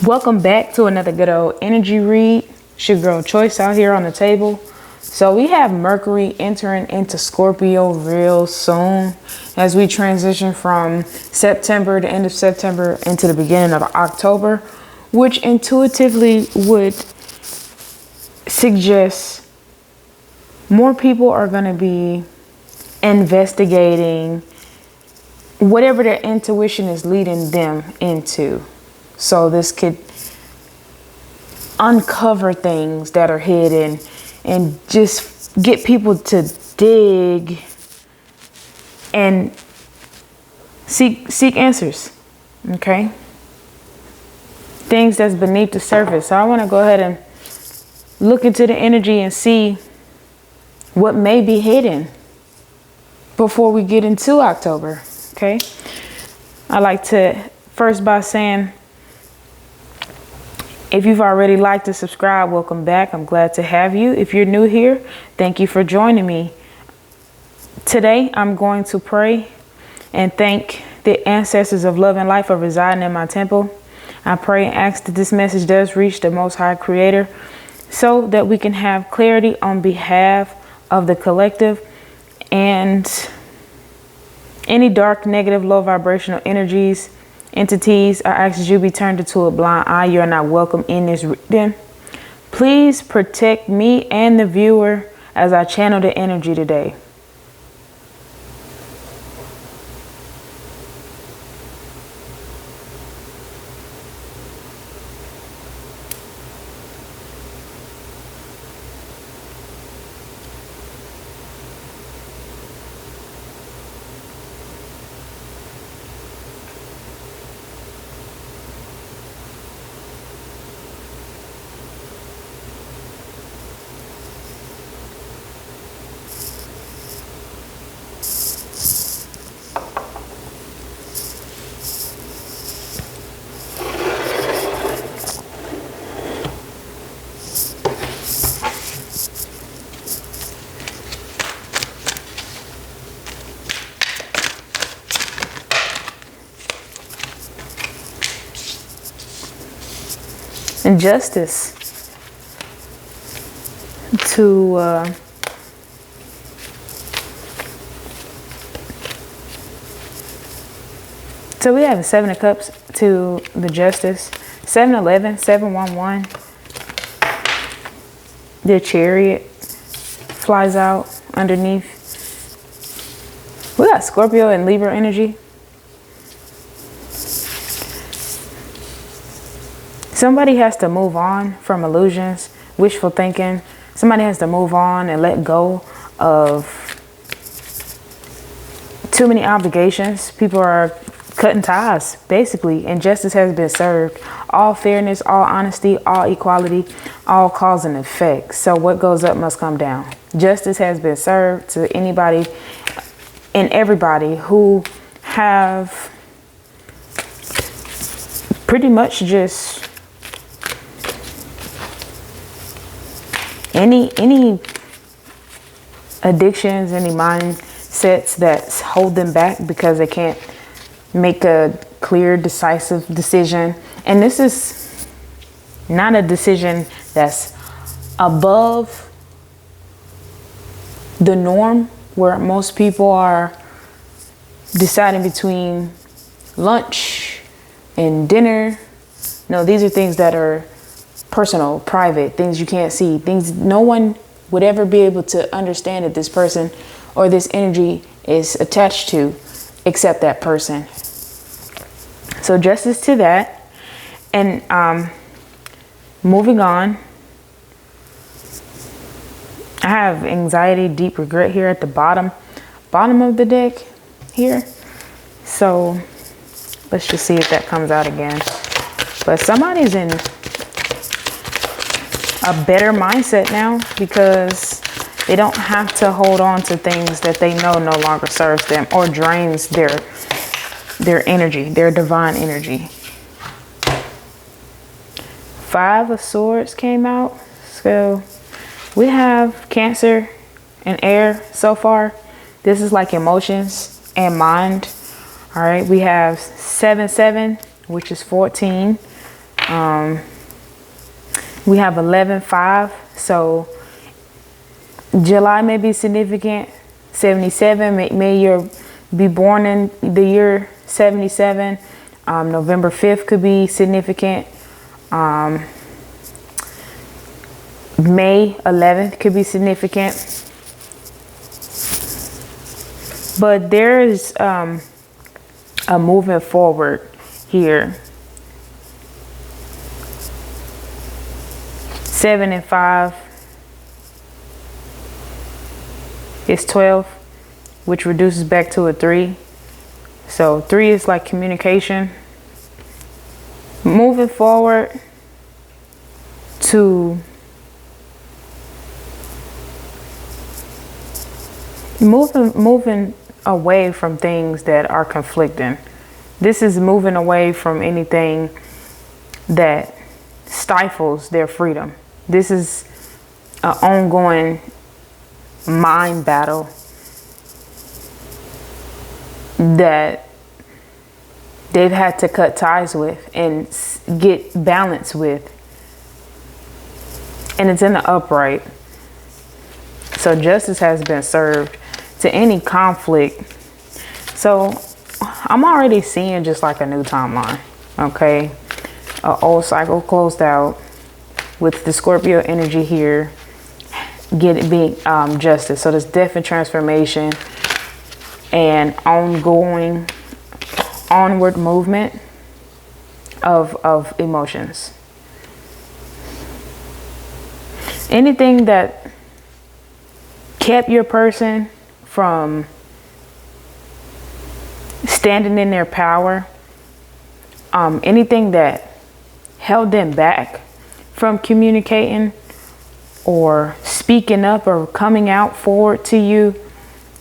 Welcome back to another good old energy read. It's your girl Choice out here on the table. So we have Mercury entering into Scorpio real soon as we transition from September, the end of September, into the beginning of October, which intuitively would suggest more people are going to be investigating whatever their intuition is leading them into. So this could uncover things that are hidden and just get people to dig and seek answers. Okay? Things that's beneath the surface. So I want to go ahead and look into the energy and see what may be hidden before we get into October. Okay? I like to first by saying, if you've already liked and subscribed, welcome back. I'm glad to have you. If you're new here, thank you for joining me. Today, I'm going to pray and thank the ancestors of love and life for residing in my temple. I pray and ask that this message does reach the Most High Creator so that we can have clarity on behalf of the collective, and any dark, negative, low vibrational energies, entities, I ask that you be turned into a blind eye. You're not welcome in this reading. Please protect me and the viewer as I channel the energy today. And justice to so we have a 7 of Cups to the Justice, 7-11, 7-1-1. The Chariot flies out underneath. We got Scorpio and Libra energy. Somebody has to move on from illusions, wishful thinking. Somebody has to move on and let go of too many obligations. People are cutting ties, basically, and justice has been served. All fairness, all honesty, all equality, all cause and effect. So what goes up must come down. Justice has been served to anybody and everybody who have pretty much just any addictions, any mindsets that hold them back because they can't make a clear, decisive decision. And this is not a decision that's above the norm, where most people are deciding between lunch and dinner. No, these are things that are personal, private, things you can't see, things no one would ever be able to understand that this person or this energy is attached to except that person. So justice to that. And moving on, I have anxiety, deep regret here at the bottom of the deck here. So let's just see if that comes out again. But somebody's in a better mindset now because they don't have to hold on to things that they know no longer serves them or drains their energy, their divine energy. 5 of Swords came out. So we have Cancer and air so far. This is like emotions and mind. All right, we have 7-7, which is 14. We have 11-5. So July may be significant. 77, may you be born in the year 77. November 5th could be significant. May 11th could be significant. But there is a moving forward here. 7 and 5 is 12, which reduces back to a 3. So 3 is like communication. Moving forward to moving away from things that are conflicting. This is moving away from anything that stifles their freedom. This is an ongoing mind battle that they've had to cut ties with and get balance with. And it's in the upright. So justice has been served to any conflict. So I'm already seeing just like a new timeline. Okay. An old cycle closed out with the Scorpio energy here. Being justice. So there's death and transformation and ongoing onward movement of emotions. Anything that kept your person from standing in their power, anything that held them back from communicating or speaking up or coming out forward to you,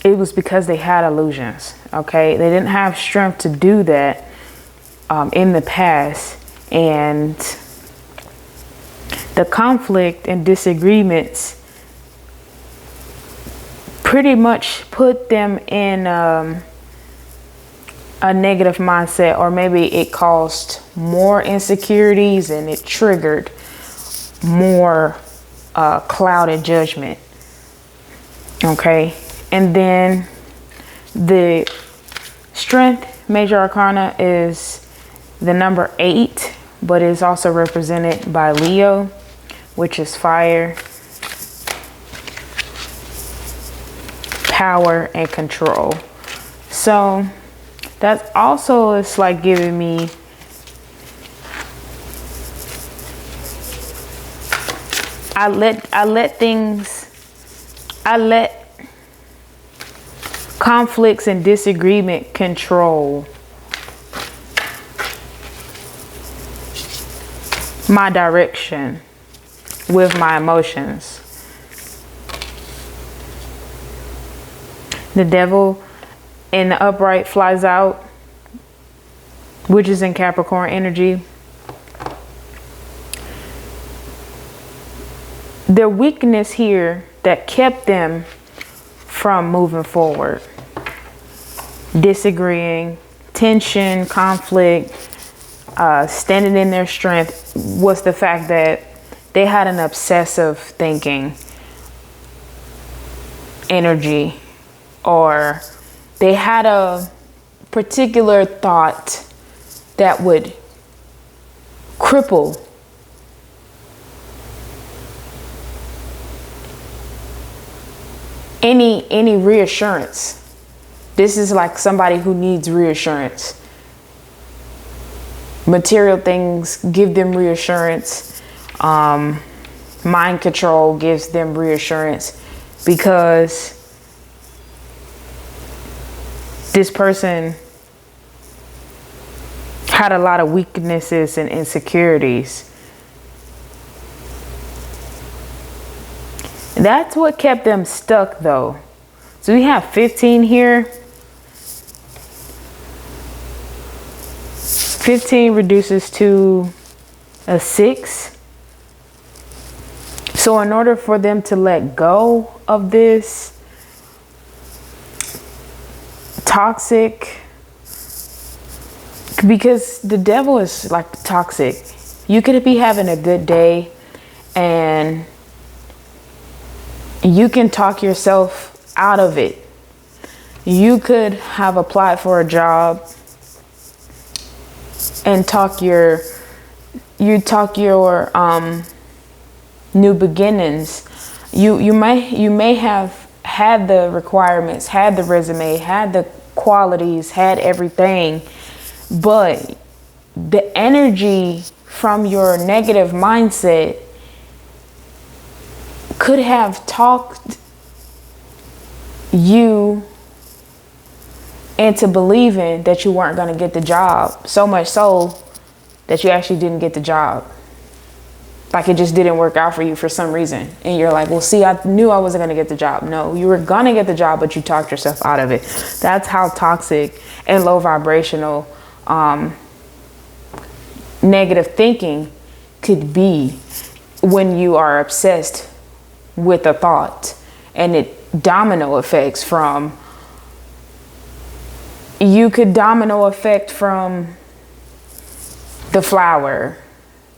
it was because they had illusions. Okay, they didn't have strength to do that in the past, and the conflict and disagreements pretty much put them in a negative mindset, or maybe it caused more insecurities and it triggered more clouded judgment. Okay, and then the strength major arcana is the number 8, but is also represented by Leo, which is fire, power, and control. So that's also, it's like giving me I let conflicts and disagreement control my direction with my emotions. The devil in the upright flies out, which is in Capricorn energy. The weakness here that kept them from moving forward, disagreeing, tension, conflict, standing in their strength, was the fact that they had an obsessive thinking energy, or they had a particular thought that would cripple any reassurance. This is like somebody who needs reassurance. Material things give them reassurance. Mind control gives them reassurance, because this person had a lot of weaknesses and insecurities. That's what kept them stuck, though. So we have 15 here. 15 reduces to a 6. So in order for them to let go of this toxic, because the devil is like toxic. You could be having a good day and you can talk yourself out of it. You could have applied for a job and talk your new beginnings. You may have had the requirements, had the resume, had the qualities, had everything, but the energy from your negative mindset could have talked you into believing that you weren't going to get the job, so much so that you actually didn't get the job. Like it just didn't work out for you for some reason. And you're like, well, see, I knew I wasn't going to get the job. No, you were going to get the job, but you talked yourself out of it. That's how toxic and low vibrational negative thinking could be when you are obsessed with a thought, and it domino effects from, you could domino effect from the flower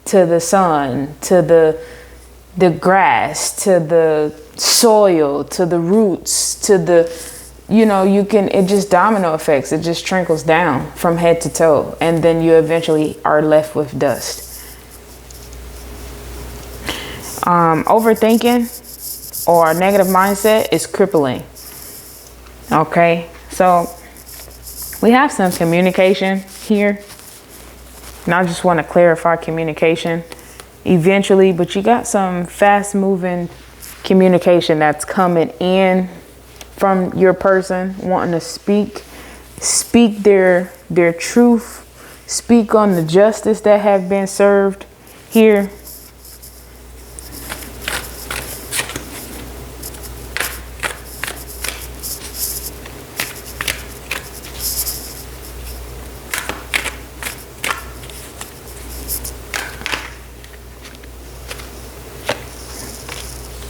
to the sun, to the grass, to the soil, to the roots, to the, it just domino effects. It just trickles down from head to toe. And then you eventually are left with dust. Overthinking or a negative mindset is crippling. Okay. So we have some communication here. And I just want to clarify communication eventually, but you got some fast moving communication that's coming in from your person wanting to speak their truth, speak on the justice that have been served here.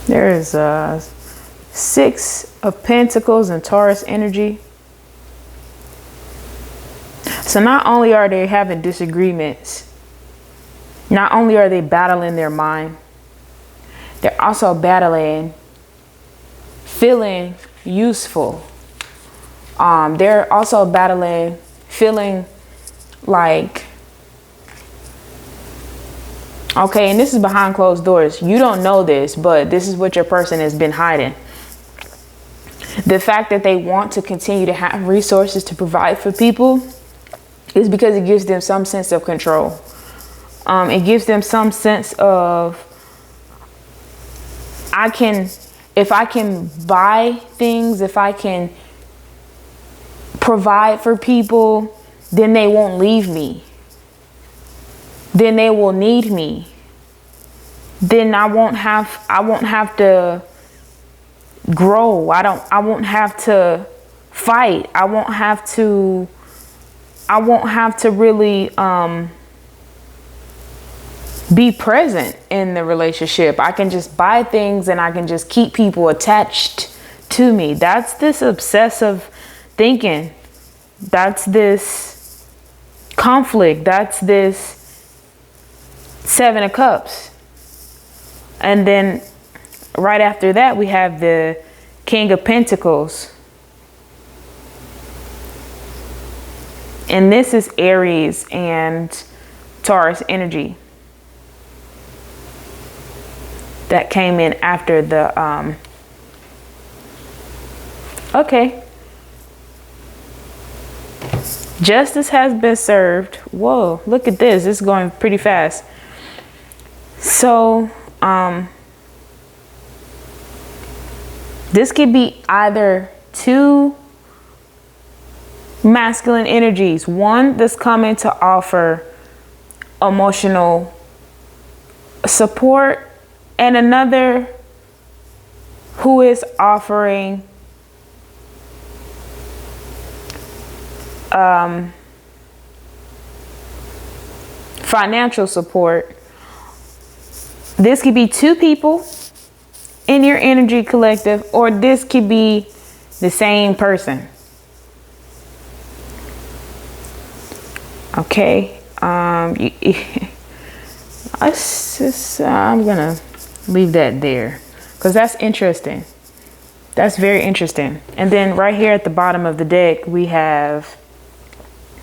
There is 6 of Pentacles and Taurus energy. So not only are they having disagreements, not only are they battling their mind, they're also battling feeling useful. They're also battling feeling like, okay, and this is behind closed doors. You don't know this, but this is what your person has been hiding. The fact that they want to continue to have resources to provide for people is because it gives them some sense of control. It gives them some sense of, if I can buy things, if I can provide for people, then they won't leave me. Then they will need me. Then I won't have to grow. I won't have to fight. I won't have to really be present in the relationship. I can just buy things and I can just keep people attached to me. That's this obsessive thinking. That's this conflict. That's this 7 of Cups. And then right after that, we have the King of Pentacles. And this is Aries and Taurus energy that came in after the, okay. Justice has been served. Whoa, look at this. It's going pretty fast. So, this could be either 2 masculine energies. One that's coming to offer emotional support, and another who is offering financial support. This could be 2 people in your energy collective, or this could be the same person. Okay. I'm gonna leave that there because that's interesting. That's very interesting. And then right here at the bottom of the deck, we have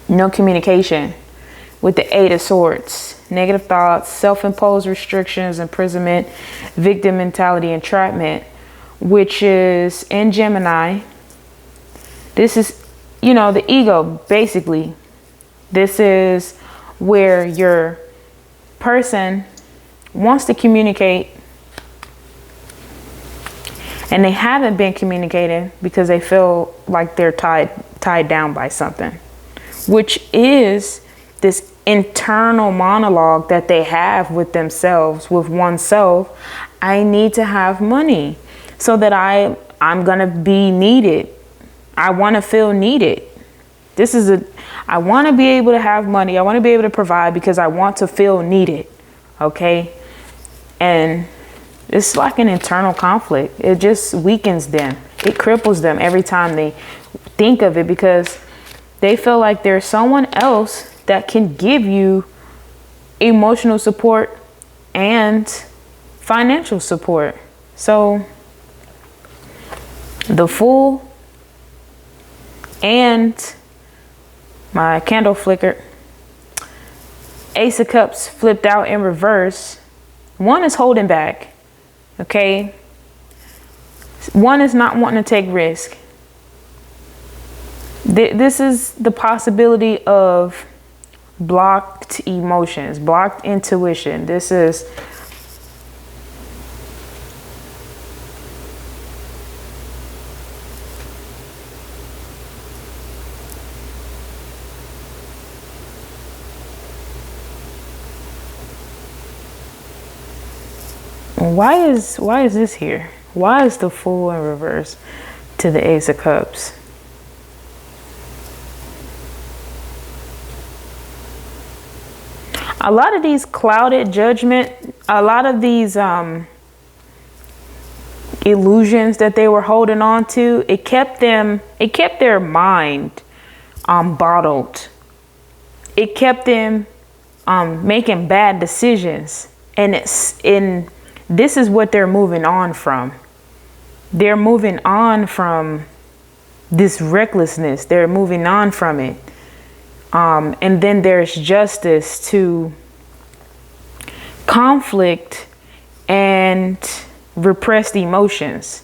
no communication with the Eight of Swords. Negative thoughts, self-imposed restrictions, imprisonment, victim mentality, entrapment, which is in Gemini. This is, you know, the ego, basically. This is where your person wants to communicate and they haven't been communicating because they feel like they're tied down by something, which is this internal monologue that they have with themselves, with oneself. I need to have money so that I'm gonna be needed. I want to feel needed. I want to be able to have money. I want to be able to provide because I want to feel needed. Okay. And it's like an internal conflict. It just weakens them. It cripples them every time they think of it because they feel like there's someone else that can give you emotional support and financial support. So the Fool and my candle flickered. Ace of Cups flipped out in reverse. One is holding back. Okay. One is not wanting to take risk. This is the possibility of blocked emotions, blocked intuition. This is why is this here? Why is the Fool in reverse to the Ace of Cups? A lot of these clouded judgment, a lot of these illusions that they were holding on to, it kept their mind bottled. It kept them making bad decisions. And this is what they're moving on from. They're moving on from this recklessness. They're moving on from it. And then there's justice to conflict and repressed emotions.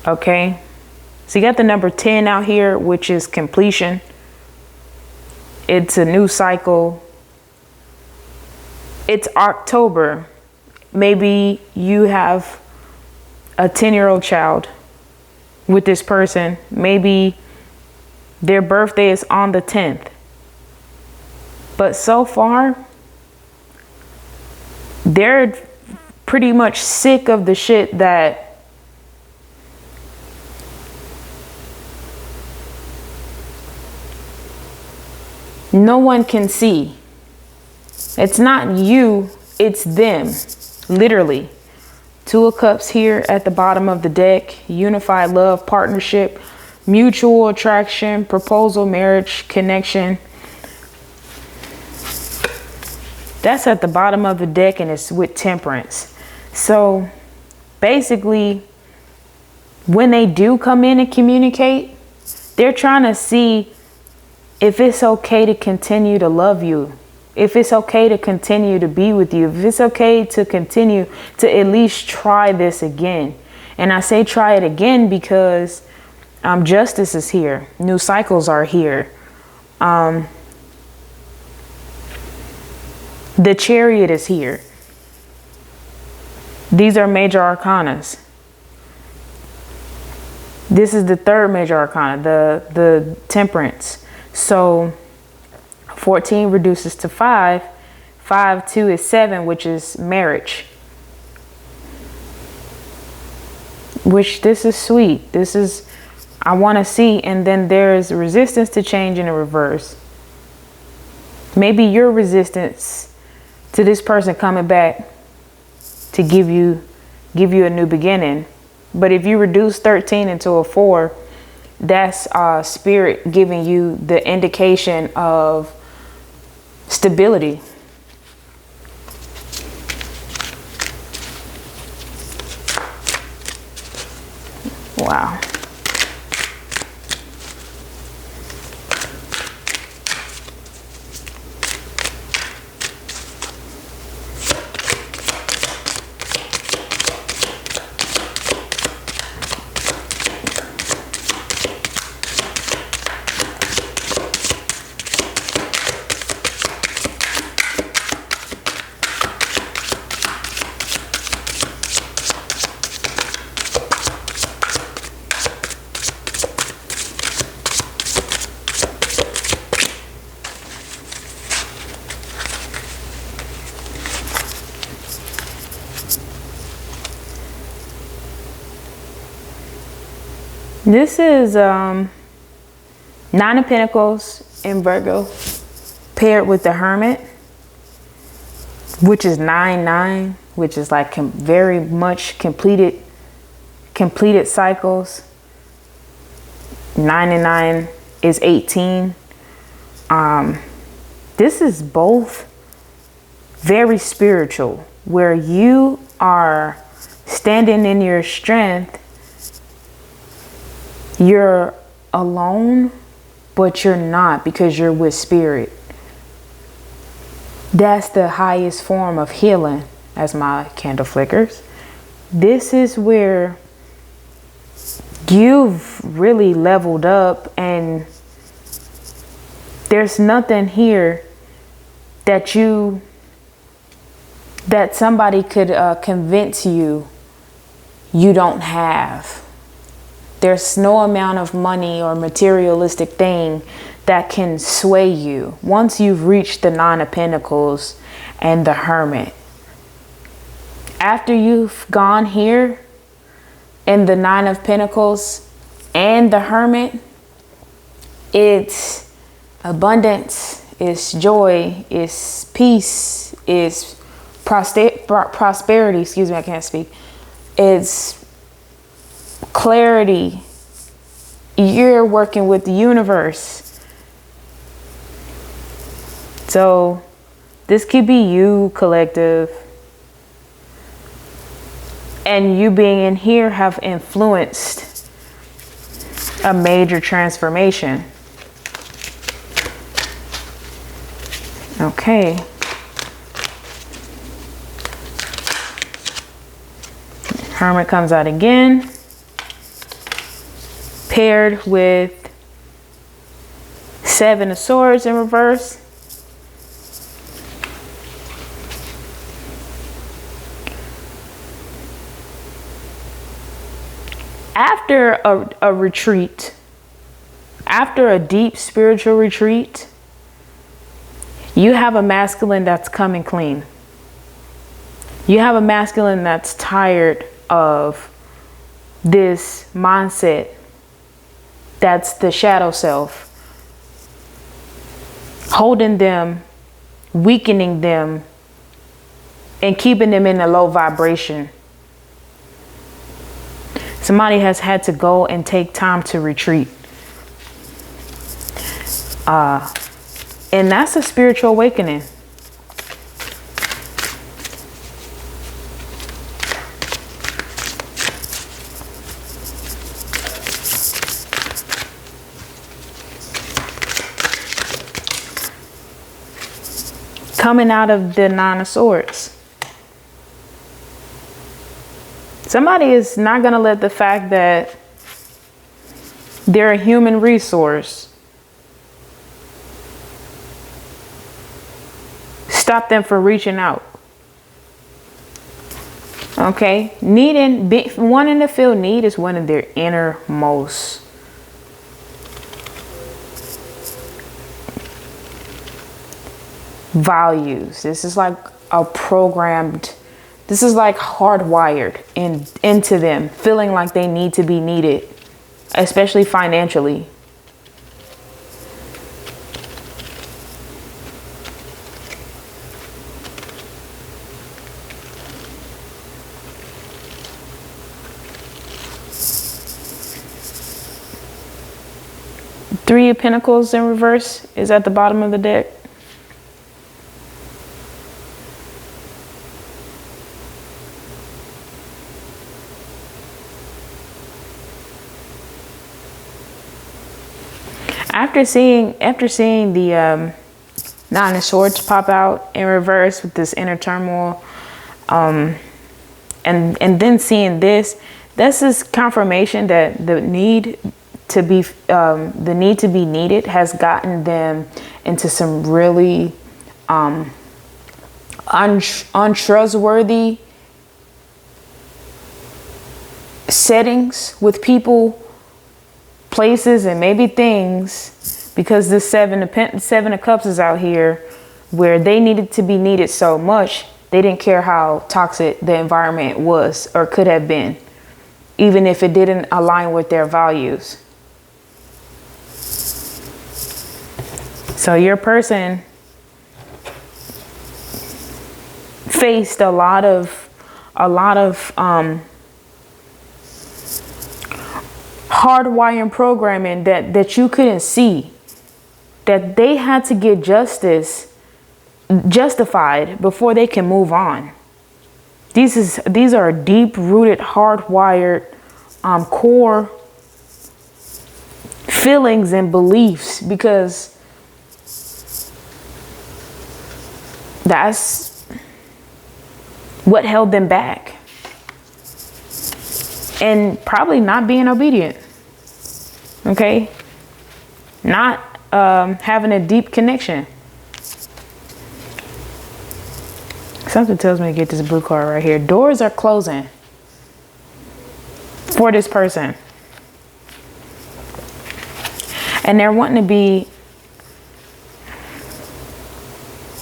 Okay. So you got the number 10 out here, which is completion. It's a new cycle. It's October. Maybe you have a 10-year-old child with this person. Maybe their birthday is on the 10th. But so far, they're pretty much sick of the shit that no one can see. It's not you, it's them. Literally. Two of Cups here at the bottom of the deck. Unified love, partnership, mutual attraction, proposal, marriage, connection. That's at the bottom of the deck and it's with Temperance. So basically, when they do come in and communicate, they're trying to see if it's okay to continue to love you. If it's okay to continue to be with you. If it's okay to continue to at least try this again. And I say try it again because justice is here. New cycles are here. The Chariot is here. These are major arcanas. This is the third major arcana, the Temperance. So 14 reduces to 5. 5, 2 is 7, which is marriage. Which this is sweet. This is, I want to see. And then there's resistance to change in the reverse. Maybe your resistance to this person coming back to give you a new beginning. But if you reduce 13 into a 4, that's spirit giving you the indication of stability. Wow. This is Nine of Pentacles in Virgo paired with the Hermit, which is 9-9, which is like very much completed cycles. 9 and 9 is 18. This is both very spiritual, where you are standing in your strength. You're alone, but you're not, because you're with spirit. That's the highest form of healing, as my candle flickers. This is where you've really leveled up, and there's nothing here that somebody could convince you don't have. There's no amount of money or materialistic thing that can sway you once you've reached the Nine of Pentacles and the Hermit. After you've gone here in the Nine of Pentacles and the Hermit, it's abundance, it's joy, it's peace, it's prosperity. Excuse me, I can't speak. It's clarity. You're working with the universe. So this could be you, collective. And you being in here have influenced a major transformation. Okay. Hermit comes out again, paired with Seven of Swords in reverse. After a retreat, after a deep spiritual retreat, you have a masculine that's coming clean. You have a masculine that's tired of this mindset. That's the shadow self. Holding them, weakening them, and keeping them in a low vibration. Somebody has had to go and take time to retreat. And that's a spiritual awakening. Coming out of the Nine of Swords. Somebody is not going to let the fact that they're a human resource stop them from reaching out. Okay, wanting to feel need is one of their innermost values. This is like this is like hardwired into them, feeling like they need to be needed, especially financially. Three of Pentacles in reverse is at the bottom of the deck. After seeing the Nine of Swords pop out in reverse with this inner turmoil, and then seeing this is confirmation that the need to be needed has gotten them into some really untrustworthy settings with people, places, and maybe things, because this seven of cups is out here where they needed to be needed so much they didn't care how toxic the environment was or could have been, even if it didn't align with their values. So your person faced a lot of hardwiring programming that you couldn't see, that they had to get justified before they can move on. These are deep rooted, hardwired core feelings and beliefs, because that's what held them back. And probably not being obedient. Okay? Not having a deep connection. Something tells me to get this blue card right here. Doors are closing for this person. And they're wanting to be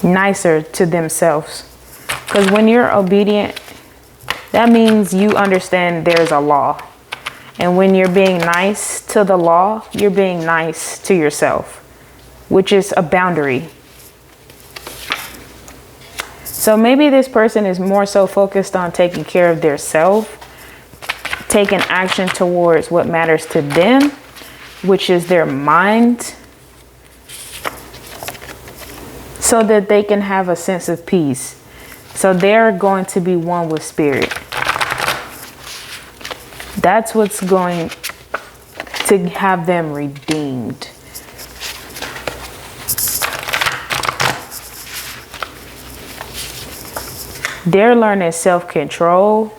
nicer to themselves. Because when you're obedient, that means you understand there's a law. And when you're being nice to the law, you're being nice to yourself, which is a boundary. So maybe this person is more so focused on taking care of their self, taking action towards what matters to them, which is their mind, so that they can have a sense of peace. So they're going to be one with spirit. That's what's going to have them redeemed. They're learning self-control.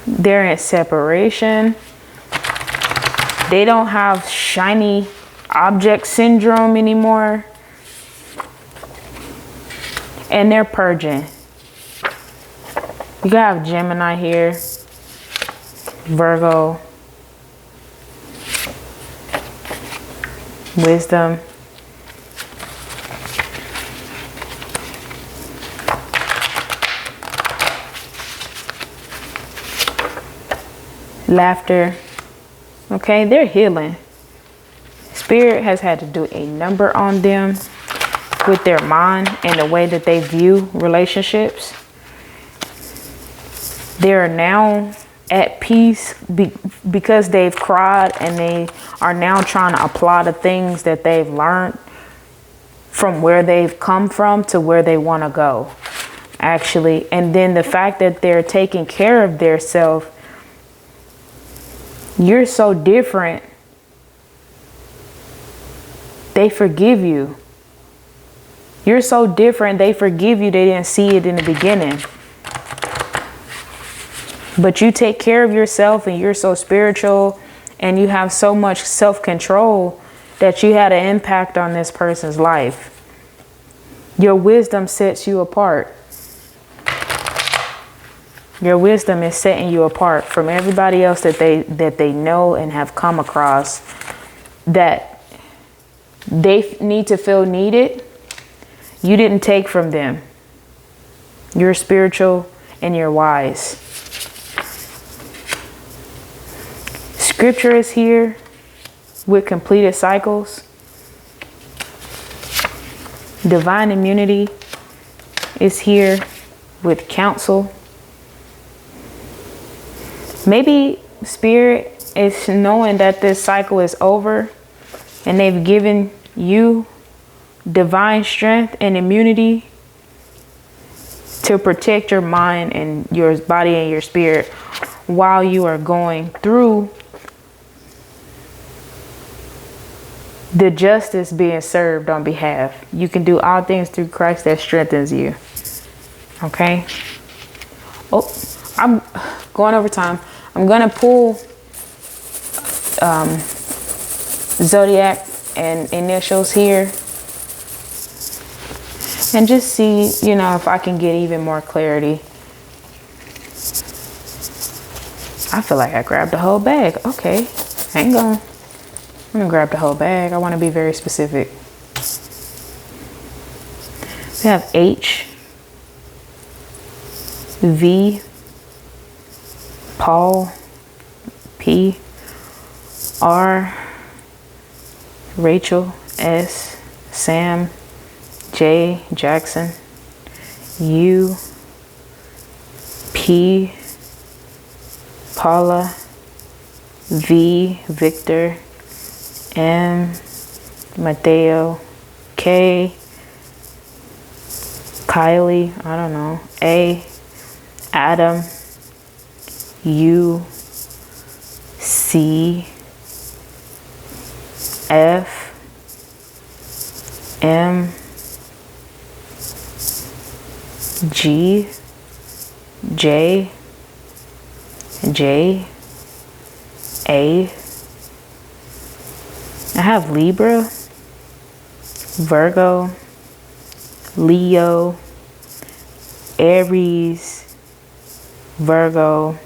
They're in separation. They don't have shiny object syndrome anymore. And they're purging. You gotta have Gemini here. Virgo. Wisdom. Laughter. Okay, they're healing. Spirit has had to do a number on them with their mind and the way that they view relationships. They are now at peace because they've cried, and they are now trying to apply the things that they've learned from where they've come from to where they want to go, actually. And then the fact that they're taking care of their self. You're so different. They forgive you. You're so different. They forgive you. They didn't see it in the beginning. But you take care of yourself, and you're so spiritual, and you have so much self-control that you had an impact on this person's life. Your wisdom sets you apart. Your wisdom is setting you apart from everybody else that they know and have come across, that they need to feel needed. You didn't take from them. You're spiritual and you're wise. Scripture is here with completed cycles. Divine immunity is here with counsel. Maybe Spirit is knowing that this cycle is over, and they've given you divine strength and immunity to protect your mind and your body and your spirit while you are going through the justice being served on behalf. You can do all things through Christ that strengthens you. Okay. Oh, I'm going over time. I'm going to pull zodiac and initials here and just see, if I can get even more clarity. I feel like I grabbed the whole bag. Okay, hang on. I'm gonna grab the whole bag. I want to be very specific. We have H, V, Paul, P, R, Rachel, S, Sam, J, Jackson, U, P, Paula, V, Victor, M, Mateo, K, Kylie, I don't know, A, Adam, U, C, F, M, G, J, J, A. I have Libra, Virgo, Leo, Aries, Virgo,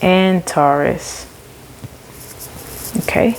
and Taurus. Okay.